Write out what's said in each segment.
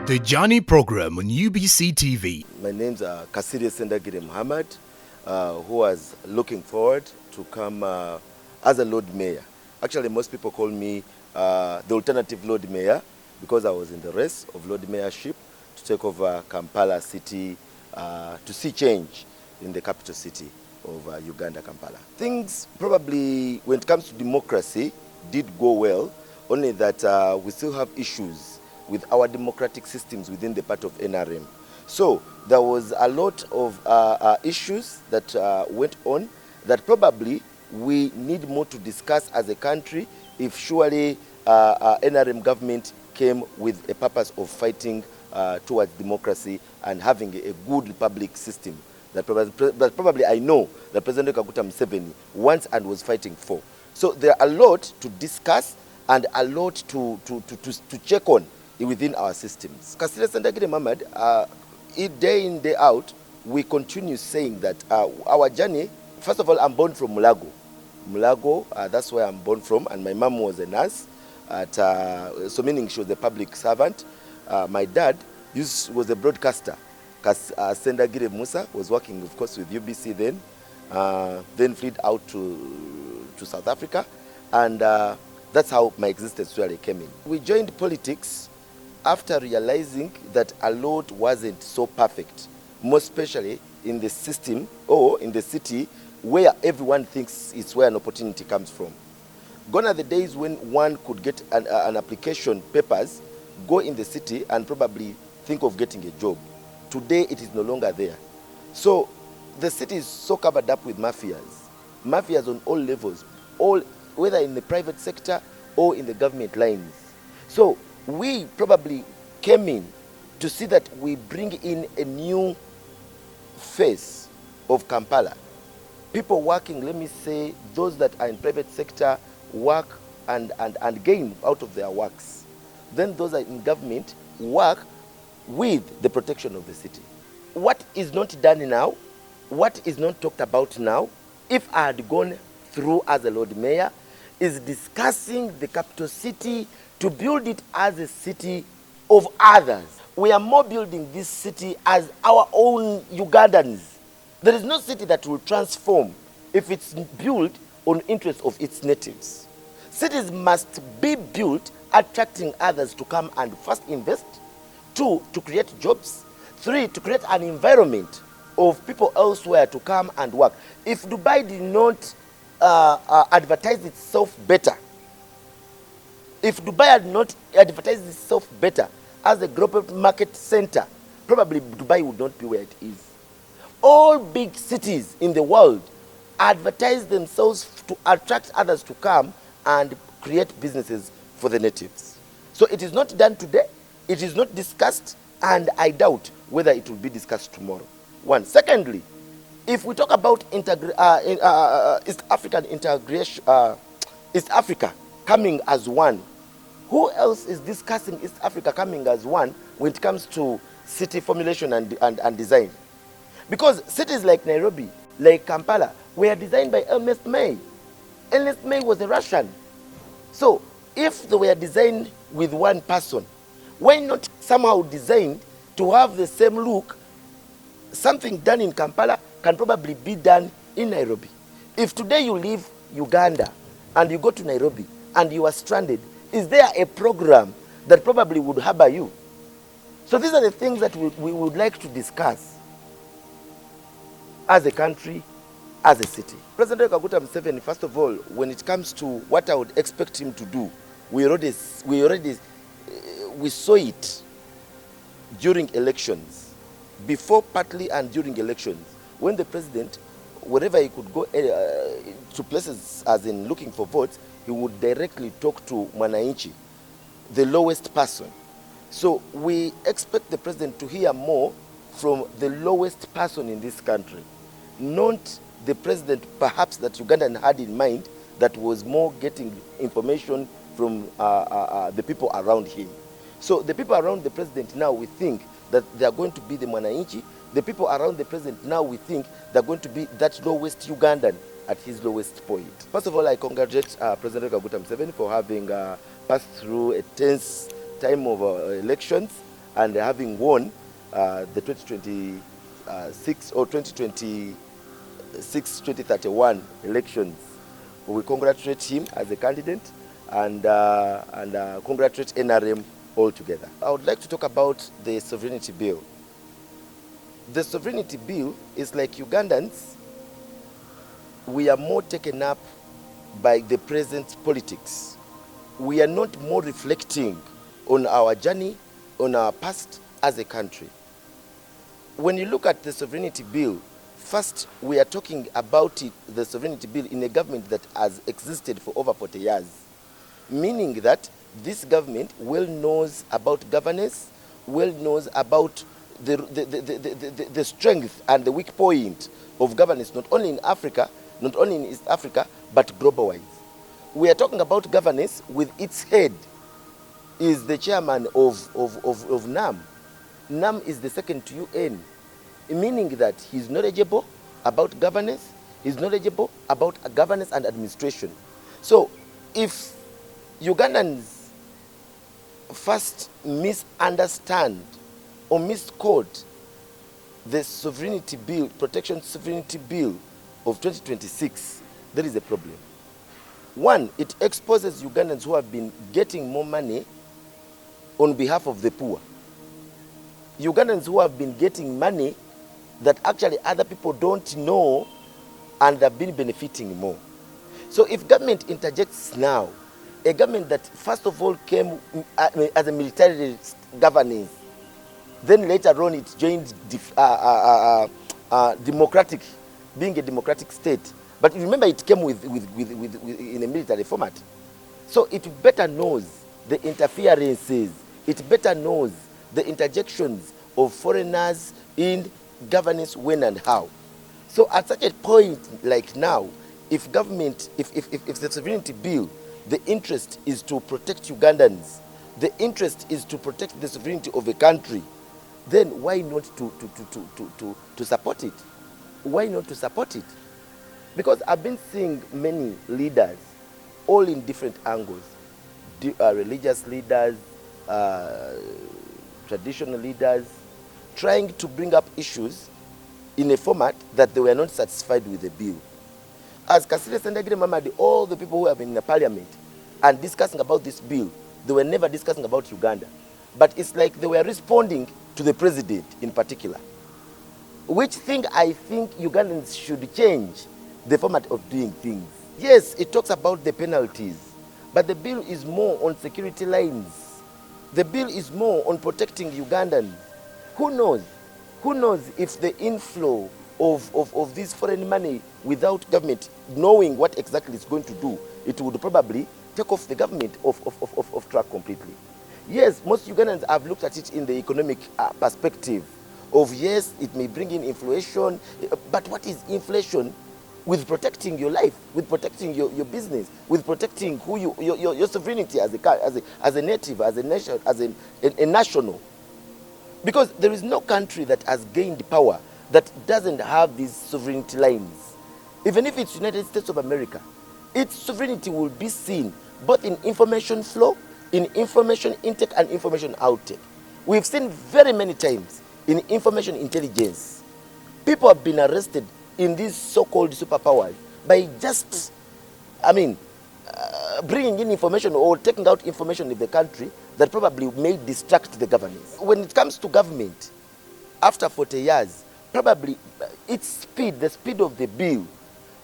The Johnny program on UBC TV. My name's Kasiri Sendagire Muhammad, who was looking forward to come as a Lord Mayor. Actually, most people call me the alternative Lord Mayor because I was in the race of Lord Mayorship to take over Kampala city, to see change in the capital city of Uganda, Kampala. Things probably, when it comes to democracy, did go well, only that we still have issues with our democratic systems within the part of NRM. So there was a lot of issues that went on that probably we need more to discuss as a country if surely NRM government came with a purpose of fighting towards democracy and having a good public system that probably I know that President Museveni wants and was fighting for. So there are a lot to discuss and a lot to check on within our systems. Kasira Sendagire Muhammad, day in, day out, we continue saying that our journey, first of all, I'm born from Mulago. Mulago, that's where I'm born from, and my mom was a nurse, so meaning she was a public servant. My dad was a broadcaster. Sendagire Musa was working, of course, with UBC then fled out to South Africa, and that's how my existence really came in. We joined politics after realizing that a lot wasn't so perfect, most especially in the system or in the city where everyone thinks it's where an opportunity comes from. Gone are the days when one could get an application papers, go in the city and probably think of getting a job. Today it is no longer there. So the city is so covered up with mafias on all levels, whether in the private sector or in the government lines. So we probably came in to see that we bring in a new face of Kampala. People working, let me say, those that are in private sector work and gain out of their works. Then those that are in government work with the protection of the city. What is not done now, what is not talked about now, if I had gone through as a Lord Mayor, is discussing the capital city to build it as a city of others. We are more building this city as our own Ugandans. There is no city that will transform if it's built on interests of its natives. Cities must be built attracting others to come and first invest, 2, to create jobs, 3, to create an environment of people elsewhere to come and work. If Dubai did not advertise itself better, if Dubai had not advertised itself better as a global market center, probably Dubai would not be where it is. All big cities in the world advertise themselves to attract others to come and create businesses for the natives. So it is not done today, it is not discussed, and I doubt whether it will be discussed tomorrow. One. Secondly, if we talk about East African integration, East Africa coming as one, who else is discussing East Africa coming as one when it comes to city formulation and design? Because cities like Nairobi, like Kampala, were designed by Ernest May. Ernest May was a Russian. So if they were designed with one person, why not somehow designed to have the same look? Something done in Kampala can probably be done in Nairobi. If today you leave Uganda and you go to Nairobi and you are stranded, is there a program that probably would harbor you? So these are the things that we would like to discuss as a country, as a city. President Museveni, first of all, when it comes to what I would expect him to do, we saw it during elections, before, partly, and during elections. When the president, wherever he could go to places as in looking for votes, he would directly talk to Mwananchi, the lowest person. So we expect the president to hear more from the lowest person in this country, not the president perhaps that Ugandan had in mind that was more getting information from the people around him. So the people around the president now, we think that they are going to be the Mwananchi. The people around the president now, we think they're going to be that lowest Ugandan at his lowest point. First of all, I congratulate President Museveni for having passed through a tense time of elections and having won the 2026 or 2031 elections. We congratulate him as a candidate and congratulate NRM altogether. I would like to talk about the Sovereignty Bill. The Sovereignty Bill is like Ugandans. We are more taken up by the present politics. We are not more reflecting on our journey, on our past as a country. When you look at the Sovereignty Bill, first, we are talking about the Sovereignty Bill in a government that has existed for over 40 years, meaning that this government well knows about governance, well knows about the strength and the weak point of governance, not only in Africa, not only in East Africa, but global-wise. We are talking about governance with its head is the chairman of NAM. NAM is the second to UN, meaning that he's knowledgeable about governance, he's knowledgeable about governance and administration. So if Ugandans first misunderstand or misquote the Sovereignty Bill, Protection Sovereignty Bill of 2026, there is a problem. One, it exposes Ugandans who have been getting more money on behalf of the poor. Ugandans who have been getting money that actually other people don't know and have been benefiting more. So if government interjects now, a government that first of all came as a military governance, then later on it joined democratic, being a democratic state. But remember, it came with in a military format. So it better knows the interferences, it better knows the interjections of foreigners in governance when and how. So at such a point like now, if government, if the Sovereignty Bill, the interest is to protect Ugandans, the interest is to protect the sovereignty of a country, then why not to support it? Why not to support it? Because I've been seeing many leaders, all in different angles, religious leaders, traditional leaders, trying to bring up issues in a format that they were not satisfied with the bill. As Kasile Sendagire Mamadi, all the people who have been in the parliament and discussing about this bill, they were never discussing about Uganda. But it's like they were responding to the president in particular. Which thing I think Ugandans should change the format of doing things. Yes, it talks about the penalties, but the bill is more on security lines. The bill is more on protecting Ugandans. Who knows? Who knows if the inflow of this foreign money without government knowing what exactly it's going to do, it would probably take off the government off track completely. Yes, most Ugandans have looked at it in the economic perspective of, yes, it may bring in inflation, but what is inflation with protecting your life, with protecting your business, with protecting who your sovereignty as a native, as a nation, as a national? Because there is no country that has gained power that doesn't have these sovereignty lines. Even if it's United States of America, its sovereignty will be seen both in information flow, in information intake and information outtake. We've seen very many times in information intelligence, people have been arrested in these so-called superpowers by just, bringing in information or taking out information in the country that probably may distract the governance. When it comes to government, after 40 years, probably its speed, the speed of the bill,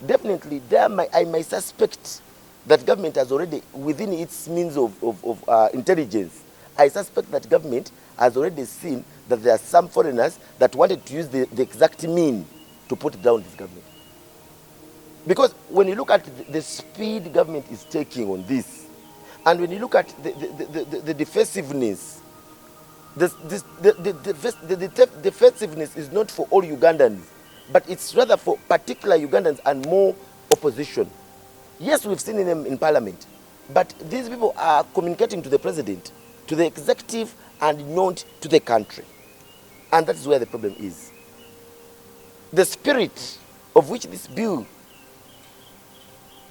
definitely I might suspect that government has already, within its means of intelligence, I suspect that government has already seen that there are some foreigners that wanted to use the exact mean to put down this government. Because when you look at the speed government is taking on this, and when you look at the defensiveness, the defensiveness is not for all Ugandans, but it's rather for particular Ugandans and more opposition. Yes, we've seen them in parliament, but these people are communicating to the president, to the executive, and not to the country. And that is where the problem is. The spirit of which this bill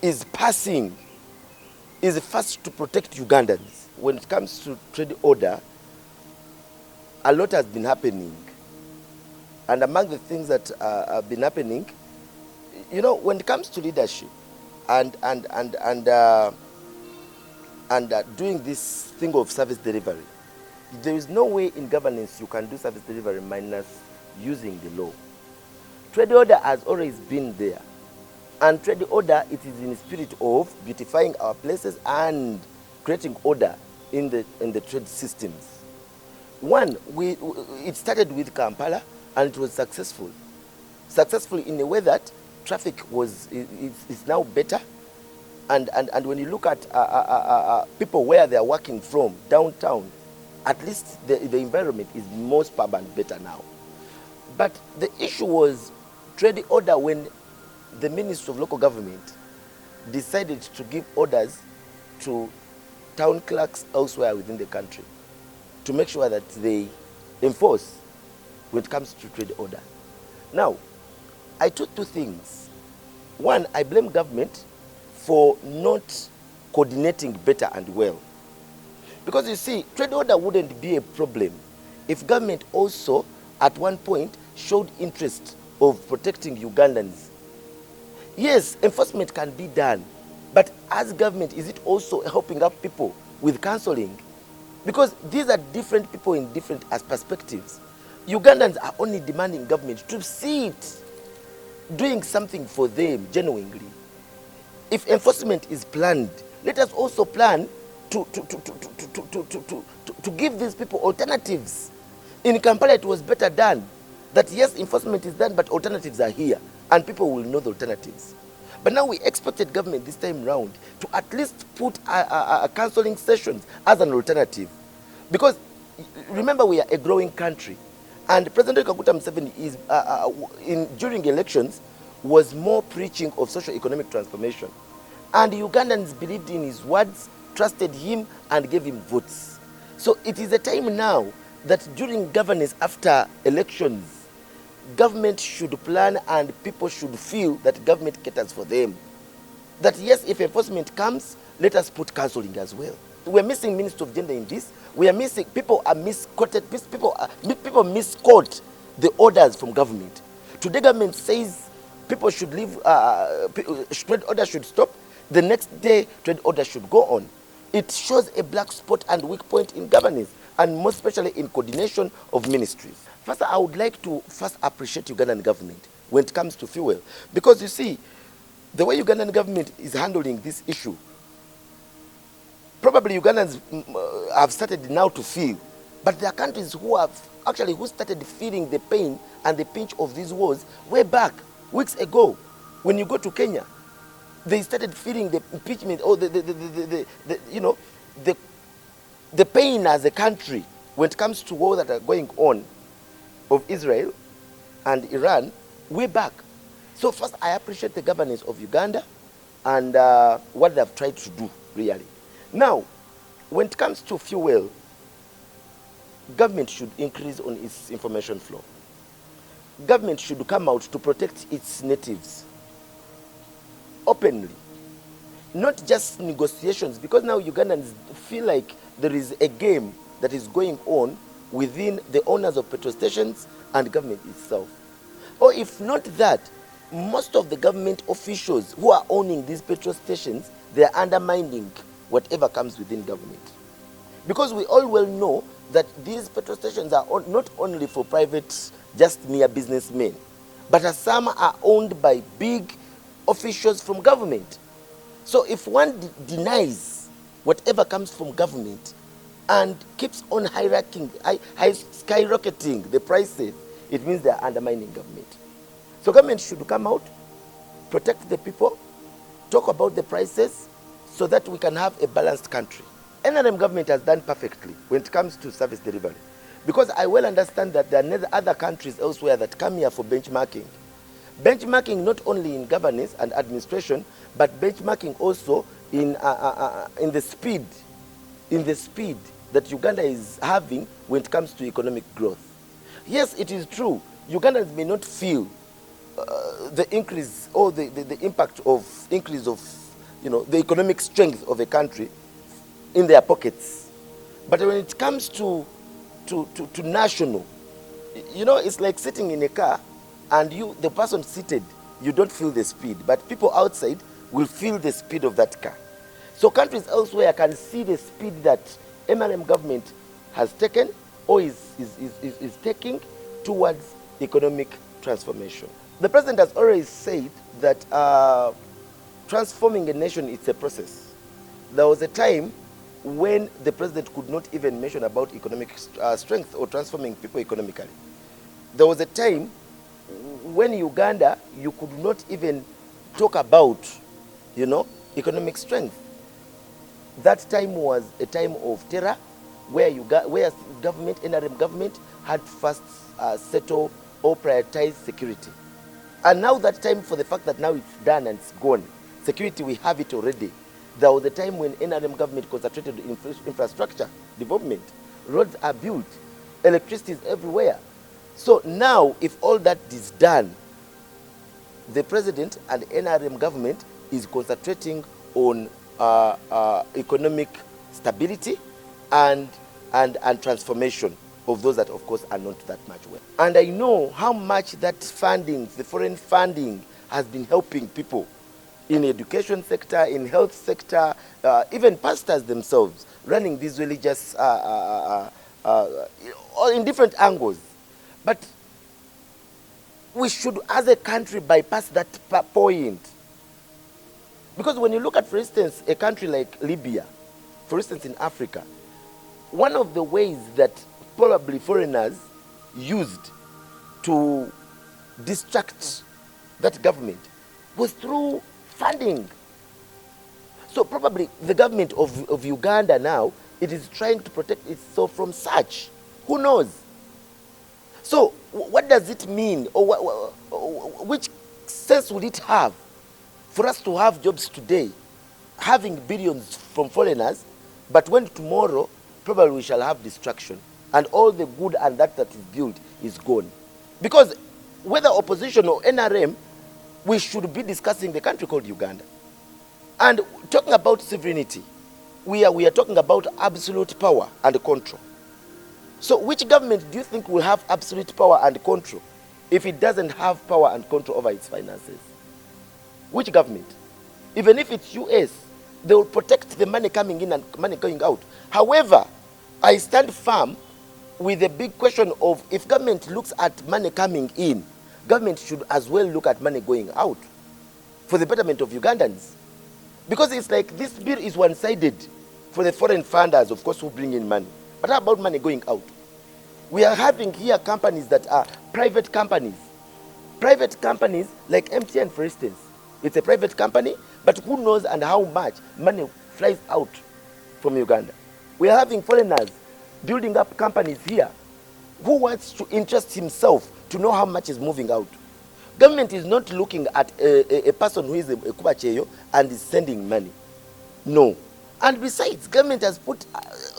is passing is first to protect Ugandans. When it comes to trade order, a lot has been happening. And among the things that have been happening, you know, when it comes to leadership and doing this thing of service delivery, there is no way in governance you can do service delivery minus using the law. Trade order has always been there. And trade order, it is in the spirit of beautifying our places and creating order in the trade systems. One, it started with Kampala, and it was successful. Successful in a way that traffic is now better. And when you look at people where they are working from, downtown, at least the environment is more superb and better now. But the issue was trade order when the Ministry of Local Government decided to give orders to town clerks elsewhere within the country to make sure that they enforce when it comes to trade order. Now, I took two things. One, I blame government for not coordinating better and well. Because you see, trade order wouldn't be a problem if government also at one point showed interest of protecting Ugandans. Yes, enforcement can be done, but as government, is it also helping up people with counseling? Because these are different people in different perspectives. Ugandans are only demanding government to see it doing something for them genuinely. If enforcement is planned, let us also plan to give these people alternatives. In Kampala, it was better done. That yes, enforcement is done, but alternatives are here, and people will know the alternatives. But now we expected government this time round to at least put counseling sessions as an alternative. Because remember, we are a growing country, and President Museveni is, during elections, was more preaching of socio-economic transformation. And Ugandans believed in his words, trusted him, and gave him votes. So it is a time now that during governance after elections, government should plan and people should feel that government caters for them. That yes, if enforcement comes, let us put counseling as well. We're missing Minister of Gender in this. We are missing, people are misquoted, people misquote the orders from government. Today government says people should leave, trade order should stop. The next day, trade order should go on. It shows a black spot and weak point in governance, and most especially in coordination of ministries. First, I would like to first appreciate Ugandan government when it comes to fuel. Because you see, the way Ugandan government is handling this issue, probably Ugandans have started now to feel, but there are countries who started feeling the pain and the pinch of these wars way back, weeks ago. When you go to Kenya, they started feeling the impeachment or the pain as a country when it comes to war that are going on of Israel and Iran way back. So first, I appreciate the governance of Uganda and what they have tried to do, really. Now, when it comes to fuel, government should increase on its information flow. Government should come out to protect its natives openly, not just negotiations, because now Ugandans feel like there is a game that is going on within the owners of petrol stations and government itself. Or if not that, most of the government officials who are owning these petrol stations, they are undermining whatever comes within government. Because we all well know that these petrol stations are not only for private, just mere businessmen, but some are owned by big officials from government. So if one denies whatever comes from government and keeps on skyrocketing the prices, it means they are undermining government. So government should come out, protect the people, talk about the prices so that we can have a balanced country. NRM government has done perfectly when it comes to service delivery, because I well understand that there are other countries elsewhere that come here for benchmarking. Benchmarking not only in governance and administration, but benchmarking also in the speed that Uganda is having when it comes to economic growth. Yes, it is true, Ugandans may not feel the increase or the impact of increase of the economic strength of a country in their pockets. But when it comes to to national. You know, it's like sitting in a car and the person seated, you don't feel the speed, but people outside will feel the speed of that car. So countries elsewhere can see the speed that MLM government has taken or is taking towards economic transformation. The president has always said that transforming a nation is a process. There was a time when the president could not even mention about economic strength or transforming people economically. There was a time when Uganda, you could not even talk about, economic strength. That time was a time of terror, where government, NRM government, had first settle or prioritize security. And now that time, for the fact that now it's done and it's gone, security, we have it already. There was a time when NRM government concentrated in infrastructure development. Roads are built, electricity is everywhere. So now, if all that is done, the president and NRM government is concentrating on economic stability and transformation of those that, of course, are not that much well. And I know how much that funding, the foreign funding, has been helping people in education sector, in health sector, even pastors themselves running these religious, in different angles. But we should, as a country, bypass that point. Because when you look at, for instance, a country like Libya, for instance, in Africa, one of the ways that probably foreigners used to distract that government was through funding. So probably the government of Uganda now, it is trying to protect itself from such. Who knows? So what does it mean, or which sense would it have for us to have jobs today, having billions from foreigners, but when tomorrow probably we shall have destruction and all the good and that is built is gone? Because whether opposition or NRM, we should be discussing the country called Uganda. And talking about sovereignty, we are talking about absolute power and control. So which government do you think will have absolute power and control if it doesn't have power and control over its finances? Which government? Even if it's US, they will protect the money coming in and money going out. However, I stand firm with the big question of, if government looks at money coming in, government should as well look at money going out for the betterment of Ugandans. Because it's like this bill is one-sided for the foreign funders, of course, who bring in money. But how about money going out? We are having here companies that are private companies. Private companies like MTN, for instance. It's a private company, but who knows and how much money flies out from Uganda. We are having foreigners building up companies here. Who wants to interest himself to know how much is moving out? Government is not looking at a person who is a kubacheyo and is sending money. No. And besides, government has put,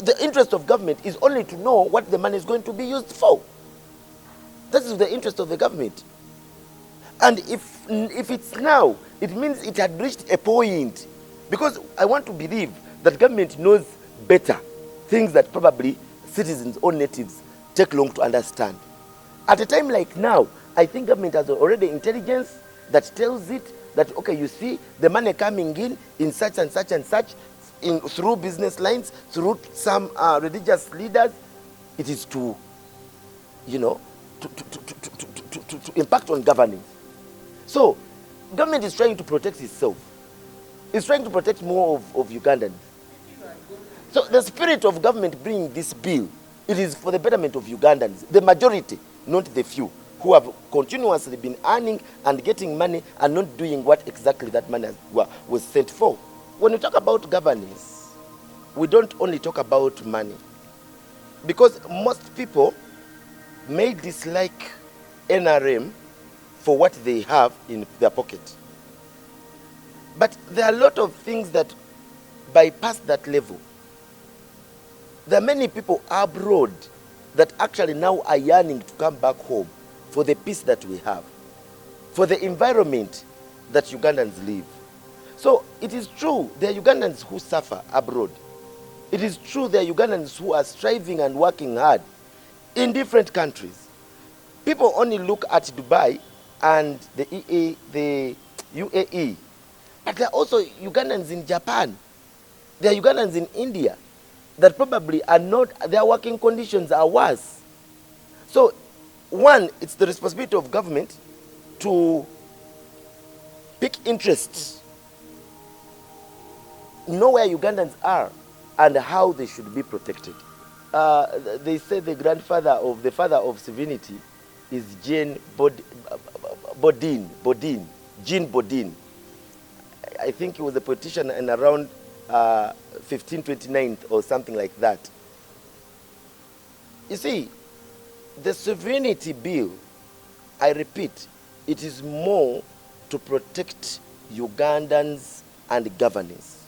the interest of government is only to know what the money is going to be used for. That is the interest of the government. And if it's now, it means it had reached a point. Because I want to believe that government knows better things that probably citizens or natives take long to understand. At a time like now, I think government has already intelligence that tells it that, okay, you see the money coming in such and such and such, through business lines, through some religious leaders. It is to, to impact on governance. So, government is trying to protect itself. It's trying to protect more of Ugandans. So the spirit of government bringing this bill, it is for the betterment of Ugandans, the majority, not the few, who have continuously been earning and getting money and not doing what exactly that money was sent for. When we talk about governance, we don't only talk about money. Because most people may dislike NRM for what they have in their pocket. But there are a lot of things that bypass that level. There are many people abroad that actually now are yearning to come back home for the peace that we have, for the environment that Ugandans live. So it is true, there are Ugandans who suffer abroad. It is true, there are Ugandans who are striving and working hard in different countries. People only look at Dubai and the UAE, but there are also Ugandans in Japan. There are Ugandans in India that probably are not, their working conditions are worse. So, one, it's the responsibility of government to pick interests, know where Ugandans are and how they should be protected. They say the father of Museveni is Jean Bodin. I think he was a politician in around 1529 or something like that. You see, the Sovereignty Bill, I repeat, it is more to protect Ugandans and governance.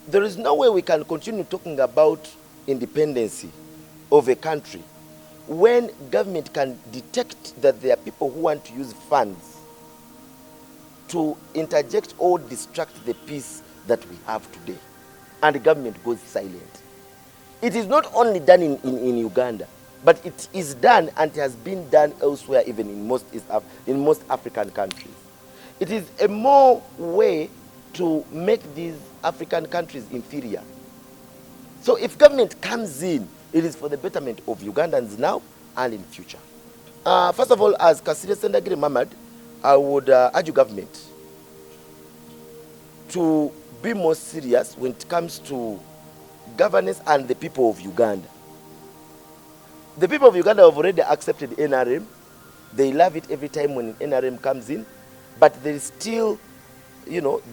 There is no way we can continue talking about independence of a country when government can detect that there are people who want to use funds to interject or distract the peace that we have today, and the government goes silent. It is not only done in Uganda, but it is done and it has been done elsewhere, even in most African countries. It is a more way to make these African countries inferior. So if government comes in, it is for the betterment of Ugandans now and in future. First of all, as Kasile Sendagire Mohammed, I would urge government to be more serious when it comes to governance and the people of Uganda. The people of Uganda have already accepted NRM. They love it every time when NRM comes in, but there is still,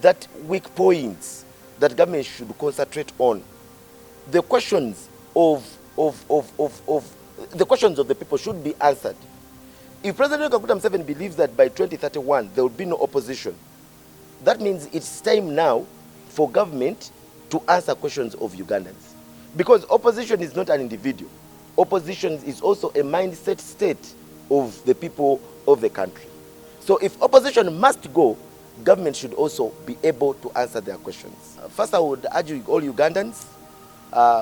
that weak points that government should concentrate on. The questions of the people should be answered. If President Museveni believes that by 2031 there will be no opposition, that means it's time now for government to answer questions of Ugandans. Because opposition is not an individual. Opposition is also a mindset state of the people of the country. So if opposition must go, government should also be able to answer their questions. First, I would urge all Ugandans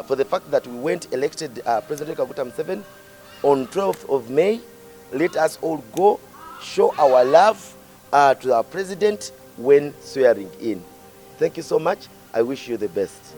for the fact that we went elected President Museveni on 12th of May. Let us all go show our love to our president when swearing in. Thank you so much. I wish you the best.